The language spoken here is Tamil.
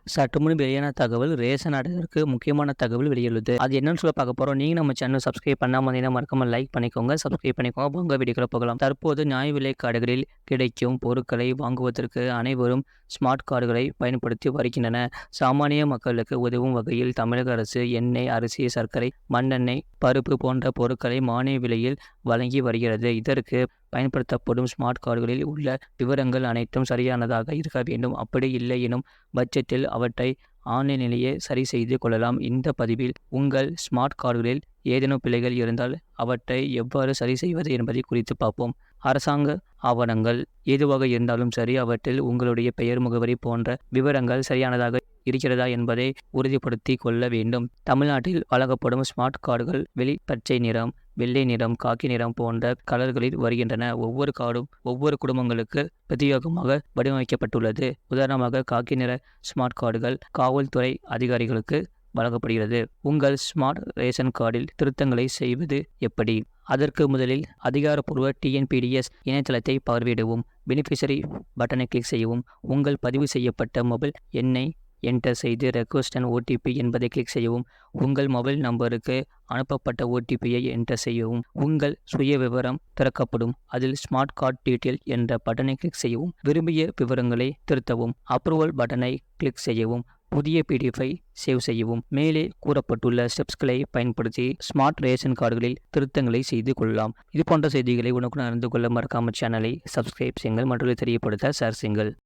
சற்று முன் வெளியான தகவல் ரேஷன் அட்டைக்கு முக்கியமான தகவல் வெளியுள்ளது. அது என்னன்னு சொல்ல பார்க்க போறோம். நீங்க நம்ம சேனல் சப்ஸ்கிரைப் பண்ணாம இருந்தீங்கன்னா மறக்காம லைக் பண்ணிக்கோங்க, சப்ஸ்கிரைப் பண்ணிக்கோங்க. உங்க வீடியோக்குள்ள போகலாம். தற்போது நியாய விலைக் கடைகளில் கிடைக்கும் பொருட்களை வாங்குவதற்கு அனைவரும் ஸ்மார்ட் கார்டுகளை பயன்படுத்தி வருகின்றன. சாமானிய மக்களுக்கு உதவும் வகையில் தமிழக அரசு எண்ணெய், அரிசி, சர்க்கரை, மண்ணெண்ணெய், பருப்பு போன்ற பொருட்களை மானிய விலையில் வழங்கி வருகிறது. இதற்கு பயன்படுத்தப்படும் ஸ்மார்ட் கார்டுகளில் உள்ள விவரங்கள் அனைத்தும் சரியானதாக இருக்க வேண்டும். அப்படி இல்லை எனும் பட்சத்தில் அவற்றை ஆன்லைனிலேயே சரி செய்து கொள்ளலாம். இந்த பதிவில் உங்கள் ஸ்மார்ட் கார்டுகளில் ஏதேனும் பிழைகள் இருந்தால் அவற்றை எவ்வாறு சரி செய்வது என்பதை குறித்து பார்ப்போம். அரசாங்க ஆவணங்கள் எதுவாக இருந்தாலும் சரி, அவற்றில் உங்களுடைய பெயர், முகவரி போன்ற விவரங்கள் சரியானதாக இருக்கிறதா என்பதை உறுதிப்படுத்தி கொள்ள வேண்டும். தமிழ்நாட்டில் வழங்கப்படும் ஸ்மார்ட் கார்டுகள் வெளி பச்சை நிறம், வெள்ளை நிறம், காக்கி நிறம் போன்ற கலர்களில் வருகின்றன. ஒவ்வொரு கார்டும் ஒவ்வொரு குடும்பங்களுக்கு பிரத்யேகமாக வடிவமைக்கப்பட்டுள்ளது. உதாரணமாக, காக்கி நிற ஸ்மார்ட் கார்டுகள் காவல்துறை அதிகாரிகளுக்கு வழங்கப்படுகிறது. உங்கள் ஸ்மார்ட் ரேஷன் கார்டில் திருத்தங்களை செய்வது எப்படி? அதற்கு முதலில் அதிகாரப்பூர்வ TNPDS இணையதளத்தை பார்வையிடவும். பெனிஃபிஷரி பட்டனை கிளிக் செய்யவும். உங்கள் பதிவு செய்யப்பட்ட மொபைல் எண்ணை என்டர் செய்து ரெக்வஸ்ட் அண்ட் OTP என்பதை கிளிக் செய்யவும். உங்கள் மொபைல் நம்பருக்கு அனுப்பப்பட்ட OTPயை என்டர் செய்யவும். உங்கள் சுய விவரம் திறக்கப்படும். அதில் ஸ்மார்ட் கார்டு டீட்டெயில் என்ற பட்டனை கிளிக் செய்யவும். விரும்பிய விவரங்களை திருத்தவும். அப்ரூவல் பட்டனை கிளிக் செய்யவும். புதிய PDF-ஐ சேவ் செய்யவும். மேலே கூறப்பட்டுள்ள ஸ்டெப்ஸ்களை பயன்படுத்தி ஸ்மார்ட் ரேஷன் கார்டுகளில் திருத்தங்களை செய்து கொள்ளலாம். இது போன்ற செய்திகளை உடனுக்குடன் அறிந்து கொள்ள மறக்காம சேனலை சப்ஸ்கிரைப் செய்யுங்கள். மற்றவர்களை தெரியப்படுத்த ஷேர் செய்யுங்கள்.